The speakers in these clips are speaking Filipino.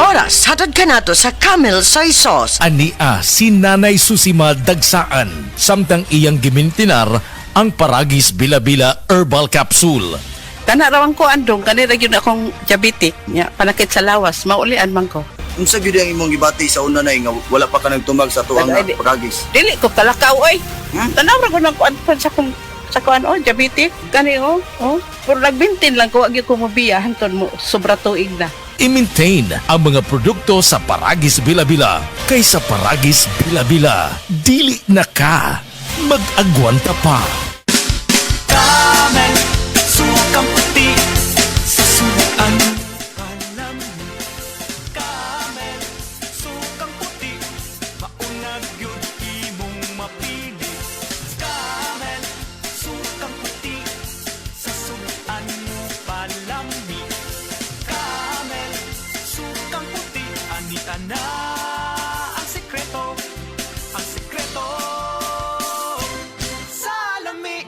Oras, hatod ka nato sa Camel Soy Sauce. Ania si Nanay Susima Dagsaan, samtang iyang gimintinar ang Paragis Bila-Bila Herbal Capsule. Tanarawan ko andong, kanira yun akong diabetic, nya, panakit sa lawas, maulian man ko. Unsa gyud ang imong gibati sa una nay nga wala pa ka nagtumag sa tuang Ay, pagagis? Dili ko talakaw, oy. Tanawra ko ng kuan sa kuan, diabetic, kani, Pero nagbintin lang ko, agi ko mabiya, hanton mo, sobra tuig na. I-maintain ang mga produkto sa Paragis Bila-Bila kaysa Paragis Bila-Bila. Dili na ka. Mag-agwanta pa. Camel, sukang puti sa subuan. Camel, sukang puti, maunag yun imong mapili. Camel, sukang puti sa subuan mo palami. Camel, sukang puti, anita na ang sekreto, ang sekreto. Salami.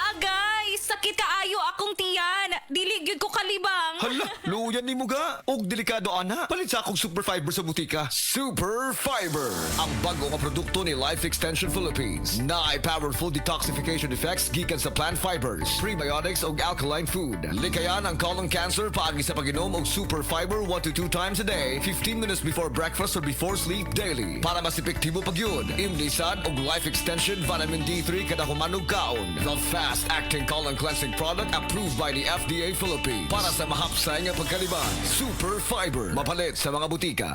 Agay! Sakit kaayo akong tiyan! Dili gyud ko kalibang! Hala, luyan ni mo ga. Og delikado ana. Palit sa akong Super Fiber sa butika. Super Fiber, ang bago nga produkto ni Life Extension Philippines. Na powerful detoxification effects gikan sa plant fibers, prebiotics og alkaline food. Likayan ang colon cancer paagi sa pag-inom og Super Fiber 1 to 2 times a day, 15 minutes before breakfast or before sleep daily. Para mas epektibo pagyud, imlisad og Life Extension Vitamin D3 kada humanog kaon. The fast-acting colon cleansing product approved by the FDA Philippines. Para sa mahapsay nga pagkaliban, Super Fiber, mapalit sa mga butika.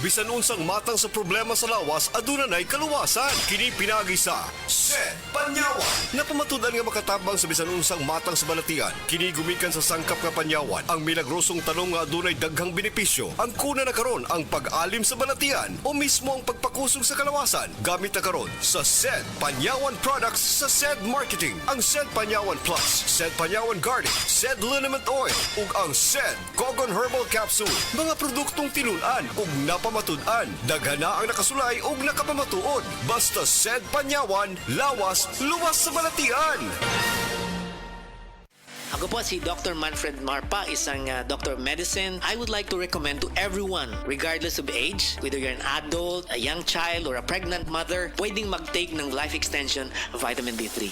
Bisan unsang matang sa problema sa lawas, aduna nay kaluwasan. Kini pinagi sa Sed Panyawan. Napamatudan nga makatabang sa bisan unsang matang sa balatian. Kini gumikan sa sangkap nga panyawan. Ang milagrosong tanong nga adunay daghang benepisyo. Ang kuna na karon ang pag-alim sa balatian o mismo ang pagpakusog sa kalawasan. Gamit na karon sa Sed Panyawan products sa Sed Marketing. Ang Sed Panyawan Plus, Sed Panyawan Garlic, Sed Liniment Oil ug ang Sed Cogon Herbal Capsule. Mga produktong tinunan ug napamatudan. Daghana ang nakasulay ug nakapamatuod. Basta Sed Panyawan, lawas, luwas sa balatian. Ako po si Dr. Manfred Marpa, isang Doctor of Medicine. I would like to recommend to everyone, regardless of age, whether you're an adult, a young child, or a pregnant mother, pwedeng mag-take ng Life Extension Vitamin D3.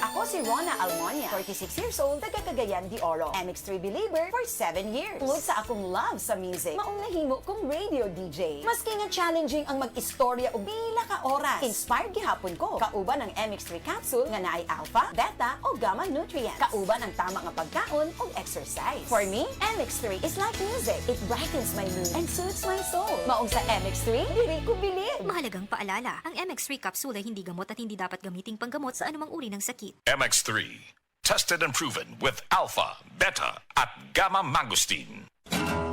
Ako si Rona Almonia, 46 years old, taga Cagayan de Oro. MX3 believer for 7 years. Tungod sa akong love sa music, maong nahimo kong radio DJ. Maski nga challenging ang mag-istorya o bila ka oras. Inspired gihapon ko. Kauban ang MX3 capsule nga naay alpha, beta o gamma nutrients. Kauban ang tama nga pagkaon o exercise. For me, MX3 is like music. It brightens my mood and soothes my soul. Maong sa MX3, diri ko bilib. Mahalagang paalala, ang MX3 capsule ay hindi gamot at hindi dapat gamiting panggamot sa anumang uri ng sakit. MX3, tested and proven with alpha, beta, at gamma mangosteen.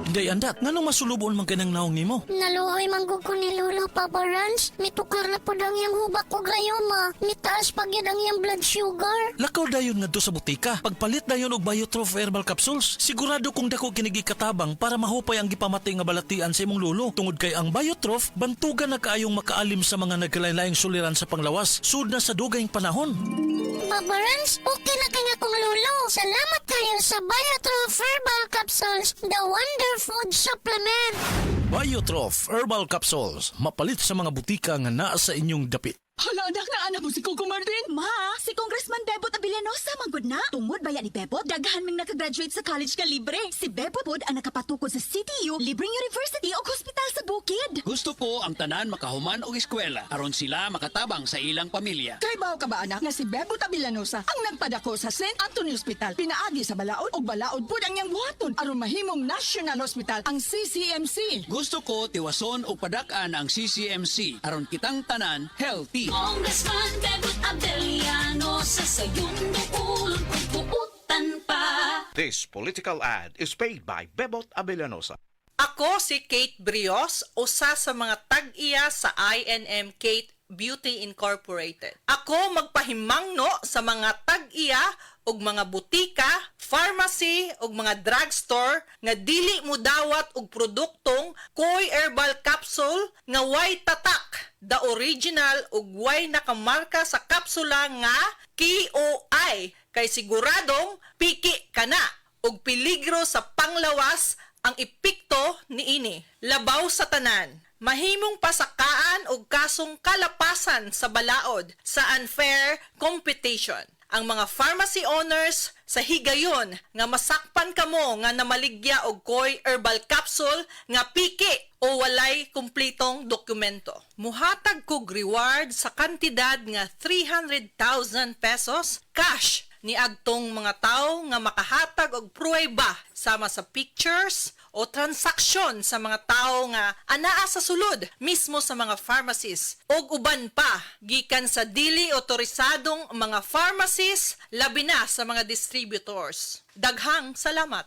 Day andat, nganong masulubon man kanang naong nimo? Naluoy manggug ko ni Lolo Papa Rans. Mitukar na po ang iyang hubak ko gayoma. Mitaas pag yan ang iyang blood sugar. Lakaw dayon nga do sa butika. Pagpalit dayon og Biotrof Herbal Capsules. Sigurado kung dako kinigi katabang para mahupay ang gipamati nga balatian sa imong lolo. Tungod kay ang Biotrof, bantugan na kaayong makaalim sa mga nagkalain-laing suliran sa panglawas. Sud na sa dugayng panahon. Papa Rans, okay na kanya kong lolo. Salamat kayo sa Biotrof Herbal Capsules, the Wonder Food Supplement. Biotrof Herbal Capsules, mapalit sa mga butika nga naa sa inyong dapit. Hala, anak na anak mo si Coco Martin. Ma, si Congressman Bebot Abilianosa, manggod na. Tungod bayan ni Bebot, daghan ming nakagraduate sa college ka libre. Si Bebot pod ang nakapatukod sa CTU, libreng university o hospital sa bukid. Gusto ko ang tanan makahuman og eskwela aron sila makatabang sa ilang pamilya. Kay bao ka ba anak nga si Bebot Abilianosa ang nagpadako sa St. Anthony Hospital. Pinaagi sa balaod og balaod pod ang iyang buhaton aron mahimong National Hospital ang CCMC. Gusto ko tiwason og padak-an ang CCMC aron kitang tanan healthy. Congressman Bebot Abilianosa sa iyong dukulong pagbuutan pa. This political ad is paid by Bebot Abilianosa. Ako si Kate Brios, usa sa mga tag-iya sa INM Kate Beauty Incorporated. Ako magpahimangno sa mga tag-iya og mga butika, pharmacy ug mga drugstore nga dili mo dawat og produktong Koi Herbal Capsule nga way tatak, the original ug way nakamarka sa kapsula nga KOI kay siguradong piki kana ug peligro sa panglawas ang epekto niini. Labaw sa tanan, mahimong pasakaan og kasong kalapasan sa balaod sa unfair competition. Ang mga pharmacy owners sa higayon nga masakpan kamo nga namaligya og koy herbal capsule nga piki o walay kumpletong dokumento. Muhatag kog reward sa kantidad nga 300,000 pesos cash ni agtong mga tao nga makahatag og pruweba sama sa pictures o transaksyon sa mga tao nga anaa sa sulod mismo sa mga pharmacies og uban pa gikan sa dili otorisadong mga pharmacies labi na sa mga distributors. Daghang salamat.